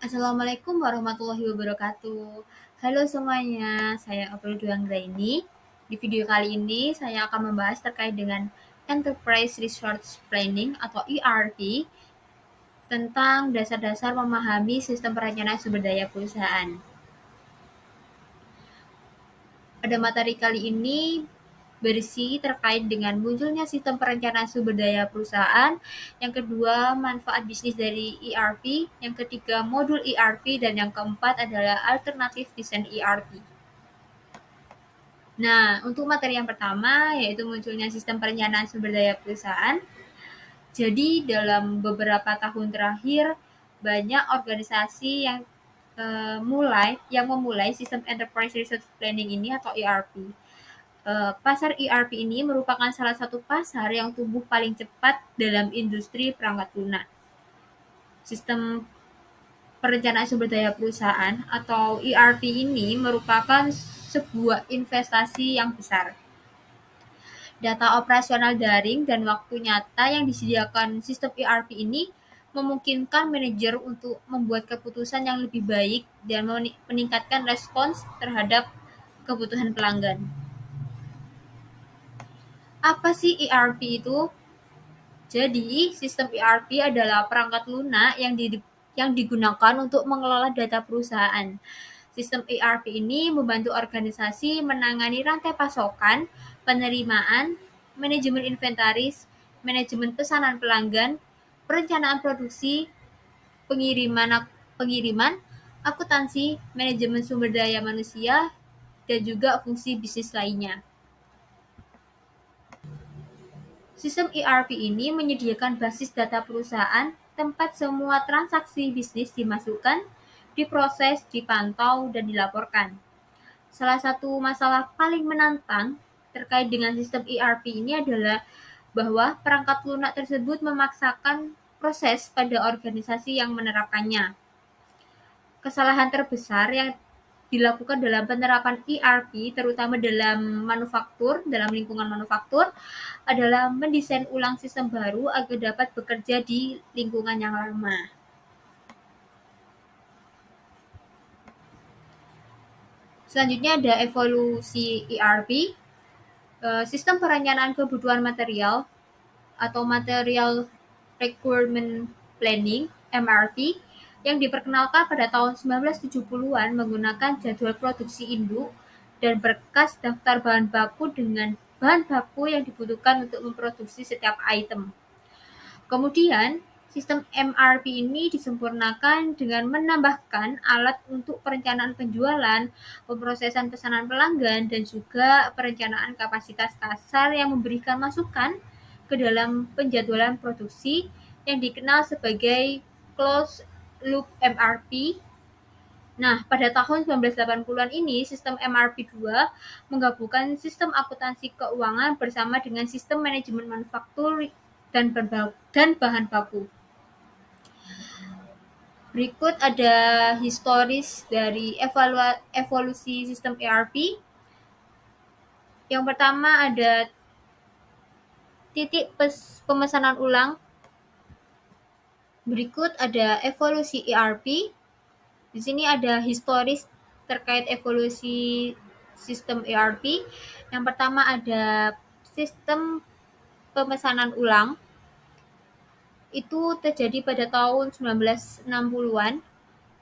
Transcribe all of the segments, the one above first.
Assalamualaikum warahmatullahi wabarakatuh. Halo semuanya, saya April Duanggraini. Di video kali ini saya akan membahas terkait dengan Enterprise Resource Planning atau ERP tentang dasar-dasar memahami sistem perencanaan sumber daya perusahaan. Pada materi kali ini berisi terkait dengan munculnya sistem perencanaan sumber daya perusahaan, yang kedua manfaat bisnis dari ERP, yang ketiga modul ERP, dan yang keempat adalah alternatif desain ERP. Nah, untuk materi yang pertama yaitu munculnya sistem perencanaan sumber daya perusahaan. Jadi dalam beberapa tahun terakhir banyak organisasi yang memulai sistem Enterprise Resource Planning ini atau ERP. Pasar ERP ini merupakan salah satu pasar yang tumbuh paling cepat dalam industri perangkat lunak. Sistem perencanaan sumber daya perusahaan atau ERP ini merupakan sebuah investasi yang besar. Data operasional daring dan waktu nyata yang disediakan sistem ERP ini memungkinkan manajer untuk membuat keputusan yang lebih baik dan meningkatkan respons terhadap kebutuhan pelanggan. Apa sih ERP itu? Jadi, sistem ERP adalah perangkat lunak yang digunakan untuk mengelola data perusahaan. Sistem ERP ini membantu organisasi menangani rantai pasokan, penerimaan, manajemen inventaris, manajemen pesanan pelanggan, perencanaan produksi, pengiriman, akuntansi, manajemen sumber daya manusia, dan juga fungsi bisnis lainnya. Sistem ERP ini menyediakan basis data perusahaan, tempat semua transaksi bisnis dimasukkan, diproses, dipantau, dan dilaporkan. Salah satu masalah paling menantang terkait dengan sistem ERP ini adalah bahwa perangkat lunak tersebut memaksakan proses pada organisasi yang menerapkannya. Kesalahan terbesar yang dilakukan dalam penerapan ERP, terutama dalam lingkungan manufaktur, adalah mendesain ulang sistem baru agar dapat bekerja di lingkungan yang lama. Selanjutnya ada evolusi ERP, sistem perencanaan kebutuhan material atau Material Requirement Planning (MRP) yang diperkenalkan pada tahun 1970-an menggunakan jadwal produksi induk dan berkas daftar bahan baku dengan bahan baku yang dibutuhkan untuk memproduksi setiap item. Kemudian, sistem MRP ini disempurnakan dengan menambahkan alat untuk perencanaan penjualan, pemrosesan pesanan pelanggan, dan juga perencanaan kapasitas kasar yang memberikan masukan ke dalam penjadwalan produksi yang dikenal sebagai closed loop MRP. Nah, pada tahun 1980-an ini, sistem MRP2 menggabungkan sistem akuntansi keuangan bersama dengan sistem manajemen manufaktur dan bahan baku. Berikut ada historis dari evolusi sistem ERP. Yang pertama ada titik pemesanan ulang. Berikut ada evolusi ERP. Di sini ada historis terkait evolusi sistem ERP. Yang pertama ada sistem pemesanan ulang. Itu terjadi pada tahun 1960-an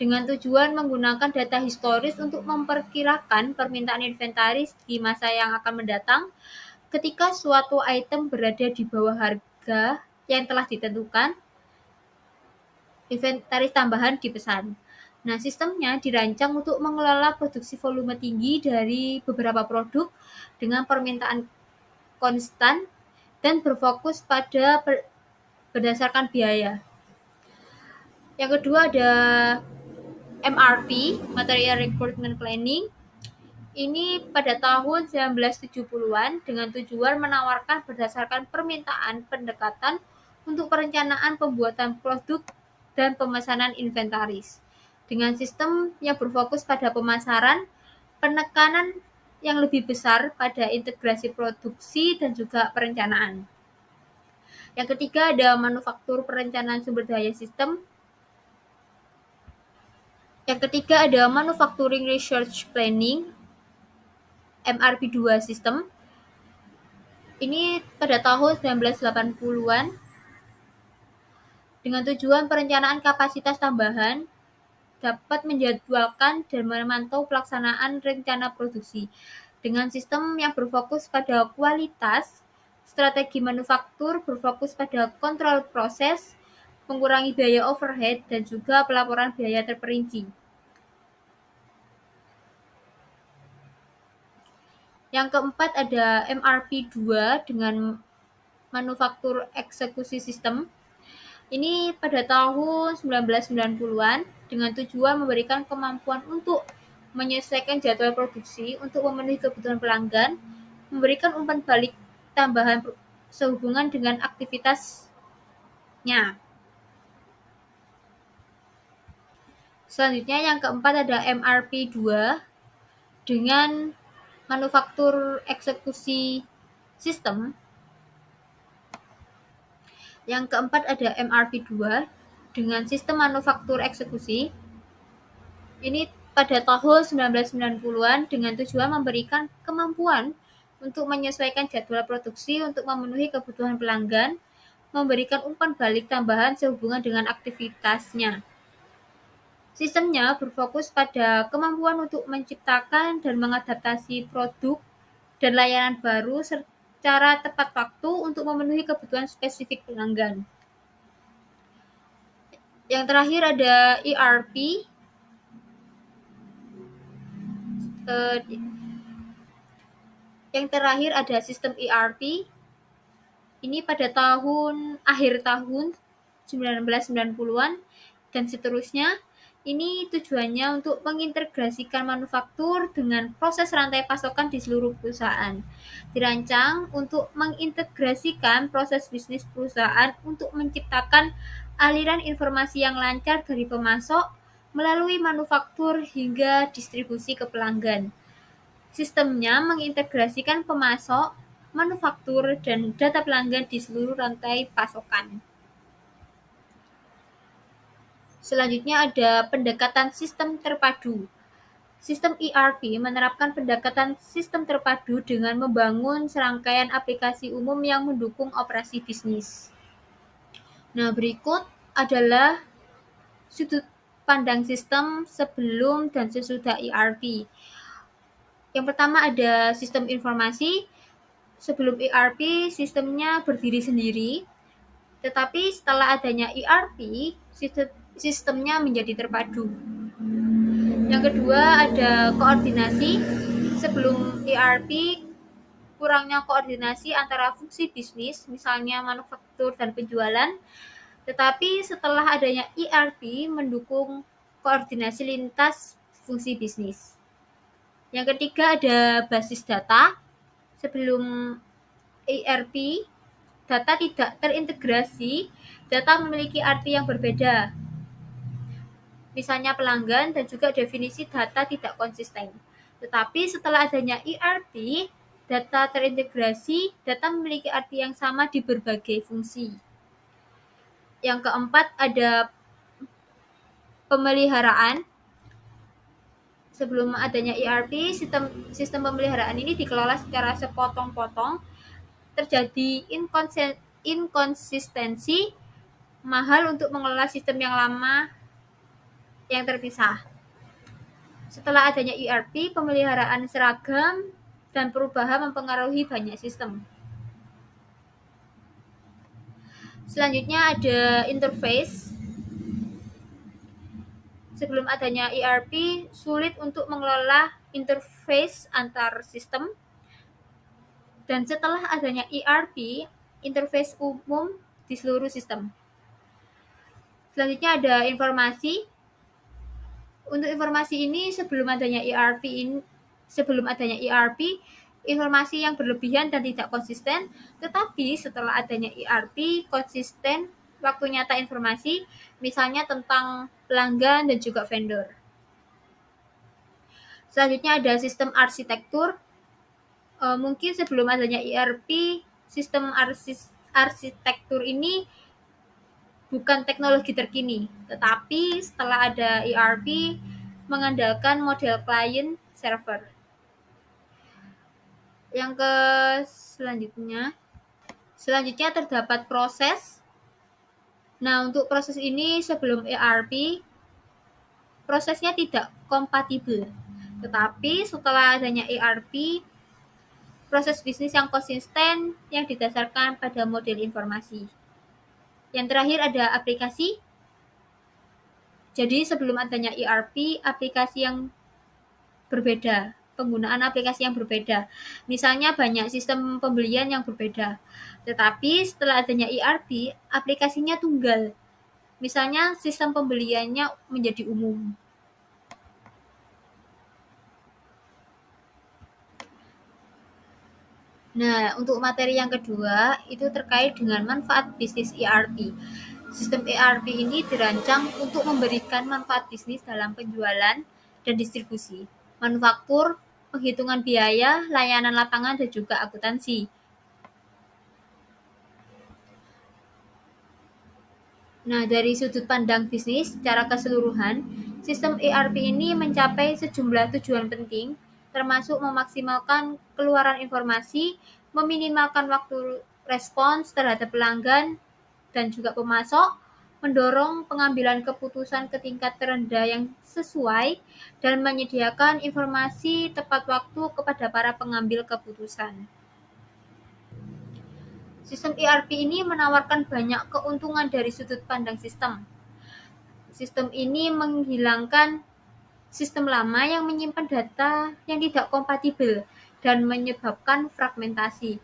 dengan tujuan menggunakan data historis untuk memperkirakan permintaan inventaris di masa yang akan mendatang ketika suatu item berada di bawah harga yang telah ditentukan, inventaris tambahan dipesan. Nah, sistemnya dirancang untuk mengelola produksi volume tinggi dari beberapa produk dengan permintaan konstan dan berfokus pada berdasarkan biaya. Yang kedua ada MRP, Material Requirement Planning. Ini pada tahun 1970-an dengan tujuan menawarkan berdasarkan permintaan pendekatan untuk perencanaan pembuatan produk dan pemesanan inventaris. Dengan sistem yang berfokus pada pemasaran, penekanan yang lebih besar pada integrasi produksi dan juga perencanaan. Yang ketiga ada manufaktur perencanaan sumber daya sistem. Yang ketiga ada Manufacturing Research Planning MRP2 System. Ini pada tahun 1980-an dengan tujuan perencanaan kapasitas tambahan dapat menjadwalkan dan memantau pelaksanaan rencana produksi dengan sistem yang berfokus pada kualitas, strategi manufaktur berfokus pada kontrol proses, mengurangi biaya overhead, dan juga pelaporan biaya terperinci. Yang keempat ada MRP2 dengan manufaktur eksekusi sistem. Ini pada tahun 1990-an dengan tujuan memberikan kemampuan untuk menyesuaikan jadwal produksi untuk memenuhi kebutuhan pelanggan, memberikan umpan balik tambahan sehubungan dengan aktivitasnya. Selanjutnya yang keempat ada MRP2 dengan manufaktur eksekusi sistem. Yang keempat ada MRP2 dengan sistem manufaktur eksekusi. Ini pada tahun 1990-an dengan tujuan memberikan kemampuan untuk menyesuaikan jadwal produksi untuk memenuhi kebutuhan pelanggan, memberikan umpan balik tambahan sehubungan dengan aktivitasnya. Sistemnya berfokus pada kemampuan untuk menciptakan dan mengadaptasi produk dan layanan baru secara tepat waktu untuk memenuhi kebutuhan spesifik pelanggan. Yang terakhir ada ERP. Yang terakhir ada sistem ERP. Ini pada akhir tahun 1990-an dan seterusnya. Ini tujuannya untuk mengintegrasikan manufaktur dengan proses rantai pasokan di seluruh perusahaan. Dirancang untuk mengintegrasikan proses bisnis perusahaan untuk menciptakan aliran informasi yang lancar dari pemasok melalui manufaktur hingga distribusi ke pelanggan. Sistemnya mengintegrasikan pemasok, manufaktur, dan data pelanggan di seluruh rantai pasokan. Selanjutnya ada pendekatan sistem terpadu. Sistem ERP menerapkan pendekatan sistem terpadu dengan membangun serangkaian aplikasi umum yang mendukung operasi bisnis. Nah, berikut adalah sudut pandang sistem sebelum dan sesudah ERP. Yang pertama ada sistem informasi. Sebelum ERP, sistemnya berdiri sendiri. Tetapi setelah adanya ERP, sistemnya menjadi terpadu. Yang kedua ada koordinasi. Sebelum ERP, kurangnya koordinasi antara fungsi bisnis, misalnya manufaktur dan penjualan. Tetapi setelah adanya ERP, mendukung koordinasi lintas fungsi bisnis. Yang ketiga ada basis data. Sebelum ERP, data tidak terintegrasi, data memiliki arti yang berbeda. Misalnya pelanggan dan juga definisi data tidak konsisten. Tetapi setelah adanya ERP, data terintegrasi, data memiliki arti yang sama di berbagai fungsi. Yang keempat ada pemeliharaan. Sebelum adanya ERP, sistem pemeliharaan ini dikelola secara sepotong-potong, terjadi inkonsistensi, mahal untuk mengelola sistem yang lama yang terpisah. Setelah adanya ERP, pemeliharaan seragam dan perubahan mempengaruhi banyak sistem. Selanjutnya ada interface. Sebelum adanya ERP, sulit untuk mengelola interface antar sistem. Dan setelah adanya ERP, interface umum di seluruh sistem. Selanjutnya ada informasi. Untuk informasi ini sebelum adanya ERP, informasi yang berlebihan dan tidak konsisten, tetapi setelah adanya ERP konsisten waktu nyata informasi, misalnya tentang pelanggan dan juga vendor. Selanjutnya ada sistem arsitektur. Mungkin sebelum adanya ERP, sistem arsitektur ini bukan teknologi terkini, tetapi setelah ada ERP, mengandalkan model client server. Yang ke selanjutnya terdapat proses. Nah, untuk proses ini sebelum ERP prosesnya tidak kompatibel. Tetapi setelah adanya ERP, proses bisnis yang konsisten yang didasarkan pada model informasi. Yang terakhir ada aplikasi. Jadi sebelum adanya ERP, aplikasi yang berbeda, penggunaan aplikasi yang berbeda. Misalnya banyak sistem pembelian yang berbeda. Tetapi setelah adanya ERP, aplikasinya tunggal. Misalnya sistem pembeliannya menjadi umum. Nah, untuk materi yang kedua itu terkait dengan manfaat bisnis ERP. Sistem ERP ini dirancang untuk memberikan manfaat bisnis dalam penjualan dan distribusi, manufaktur, penghitungan biaya, layanan lapangan, dan juga akuntansi. Nah, dari sudut pandang bisnis secara keseluruhan, sistem ERP ini mencapai sejumlah tujuan penting, termasuk memaksimalkan keluaran informasi, meminimalkan waktu respons terhadap pelanggan dan juga pemasok, mendorong pengambilan keputusan ke tingkat terendah yang sesuai, dan menyediakan informasi tepat waktu kepada para pengambil keputusan. Sistem ERP ini menawarkan banyak keuntungan dari sudut pandang sistem. Sistem ini menghilangkan sistem lama yang menyimpan data yang tidak kompatibel dan menyebabkan fragmentasi.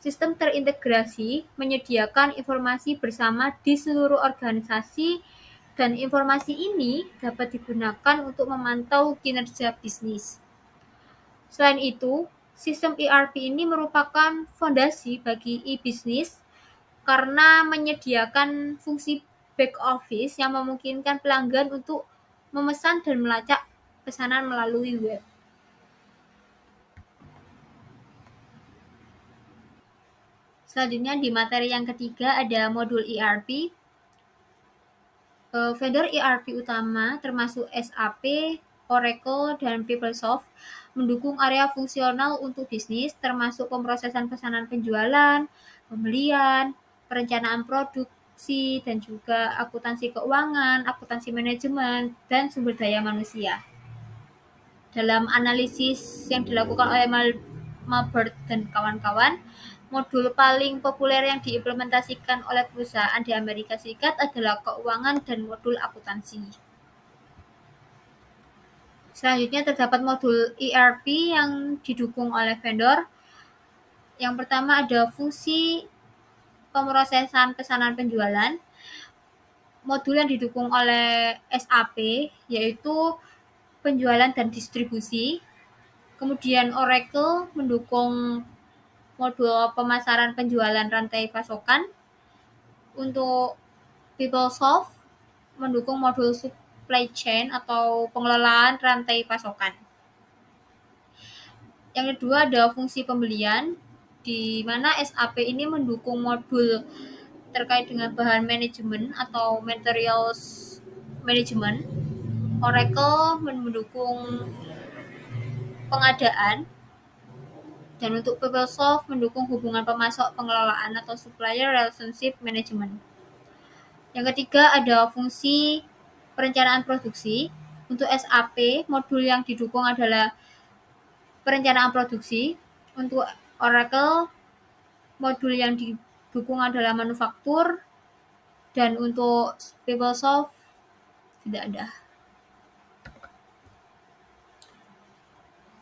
Sistem terintegrasi menyediakan informasi bersama di seluruh organisasi dan informasi ini dapat digunakan untuk memantau kinerja bisnis. Selain itu, sistem ERP ini merupakan fondasi bagi e-bisnis karena menyediakan fungsi back office yang memungkinkan pelanggan untuk memesan dan melacak pesanan melalui web. Selanjutnya di materi yang ketiga ada modul ERP. Vendor ERP utama termasuk SAP, Oracle, dan PeopleSoft mendukung area fungsional untuk bisnis termasuk pemrosesan pesanan penjualan, pembelian, perencanaan produksi, dan juga akuntansi keuangan, akuntansi manajemen, dan sumber daya manusia. Dalam analisis yang dilakukan oleh Malbert dan kawan-kawan, modul paling populer yang diimplementasikan oleh perusahaan di Amerika Serikat adalah keuangan dan modul akuntansi. Selanjutnya terdapat modul ERP yang didukung oleh vendor. Yang pertama ada fungsi pemrosesan pesanan penjualan. Modul yang didukung oleh SAP yaitu penjualan dan distribusi. Kemudian Oracle mendukung modul pemasaran penjualan rantai pasokan. Untuk PeopleSoft mendukung modul supply chain atau pengelolaan rantai pasokan. Yang kedua ada fungsi pembelian, di mana SAP ini mendukung modul terkait dengan bahan manajemen atau materials management. Oracle mendukung pengadaan. Dan untuk PeopleSoft mendukung hubungan pemasok pengelolaan atau supplier relationship management. Yang ketiga ada fungsi perencanaan produksi. Untuk SAP, modul yang didukung adalah perencanaan produksi. Untuk Oracle, modul yang didukung adalah manufaktur. Dan untuk PeopleSoft tidak ada.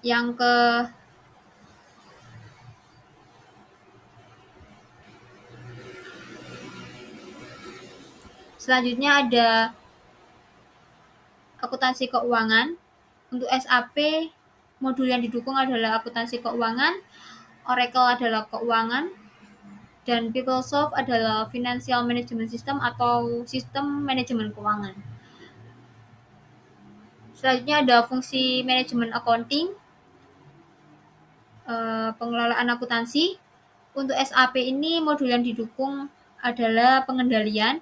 Yang ke selanjutnya ada akuntansi keuangan. Untuk SAP, modul yang didukung adalah akuntansi keuangan, Oracle adalah keuangan, dan PeopleSoft adalah financial management system atau sistem manajemen keuangan. Selanjutnya ada fungsi manajemen accounting, pengelolaan akuntansi. Untuk SAP ini modul yang didukung adalah pengendalian,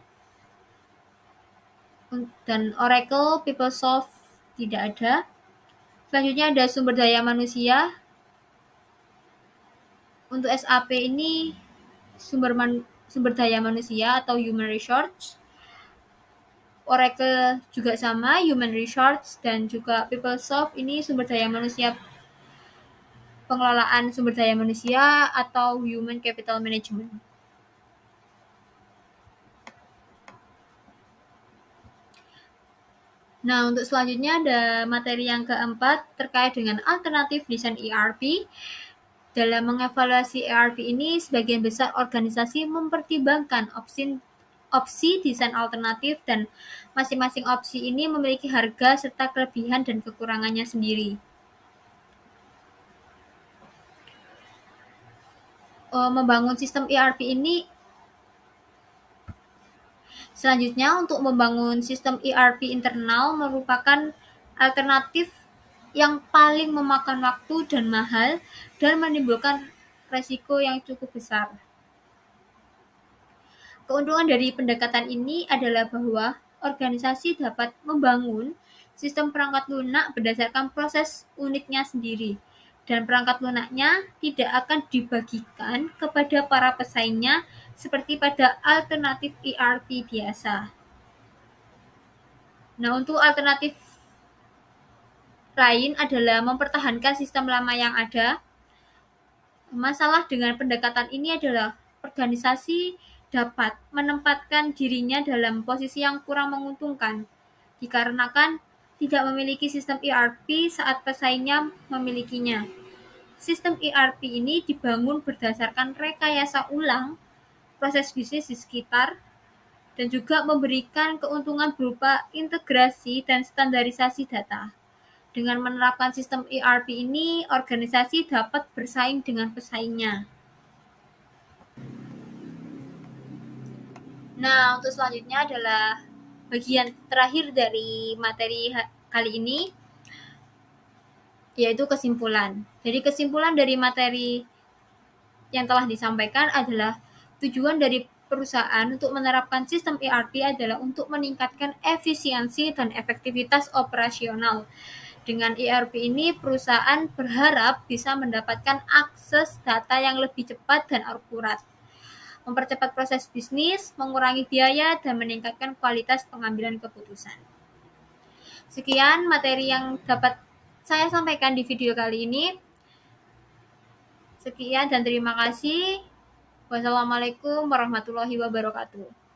dan Oracle, PeopleSoft tidak ada. Selanjutnya ada sumber daya manusia. Untuk SAP ini sumber daya manusia atau human resource. Oracle juga sama, human resource, dan juga PeopleSoft ini sumber daya manusia, pengelolaan sumber daya manusia atau human capital management. Nah, untuk selanjutnya ada materi yang keempat terkait dengan alternatif desain ERP. Dalam mengevaluasi ERP ini, sebagian besar organisasi mempertimbangkan opsi desain alternatif dan masing-masing opsi ini memiliki harga serta kelebihan dan kekurangannya sendiri. Membangun sistem ERP ini selanjutnya untuk membangun sistem ERP internal merupakan alternatif yang paling memakan waktu dan mahal dan menimbulkan resiko yang cukup besar. Keuntungan dari pendekatan ini adalah bahwa organisasi dapat membangun sistem perangkat lunak berdasarkan proses uniknya sendiri, dan perangkat lunaknya tidak akan dibagikan kepada para pesaingnya seperti pada alternatif ERP biasa. Nah, untuk alternatif lain adalah mempertahankan sistem lama yang ada. Masalah dengan pendekatan ini adalah organisasi dapat menempatkan dirinya dalam posisi yang kurang menguntungkan dikarenakan tidak memiliki sistem ERP saat pesaingnya memilikinya. Sistem ERP ini dibangun berdasarkan rekayasa ulang proses bisnis di sekitar dan juga memberikan keuntungan berupa integrasi dan standarisasi data. Dengan menerapkan sistem ERP ini, organisasi dapat bersaing dengan pesaingnya. Nah, untuk selanjutnya adalah bagian terakhir dari materi kali ini, yaitu kesimpulan. Jadi kesimpulan dari materi yang telah disampaikan adalah tujuan dari perusahaan untuk menerapkan sistem ERP adalah untuk meningkatkan efisiensi dan efektivitas operasional. Dengan ERP ini, perusahaan berharap bisa mendapatkan akses data yang lebih cepat dan akurat, mempercepat proses bisnis, mengurangi biaya, dan meningkatkan kualitas pengambilan keputusan. Sekian materi yang dapat saya sampaikan di video kali ini. Sekian dan terima kasih. Wassalamualaikum warahmatullahi wabarakatuh.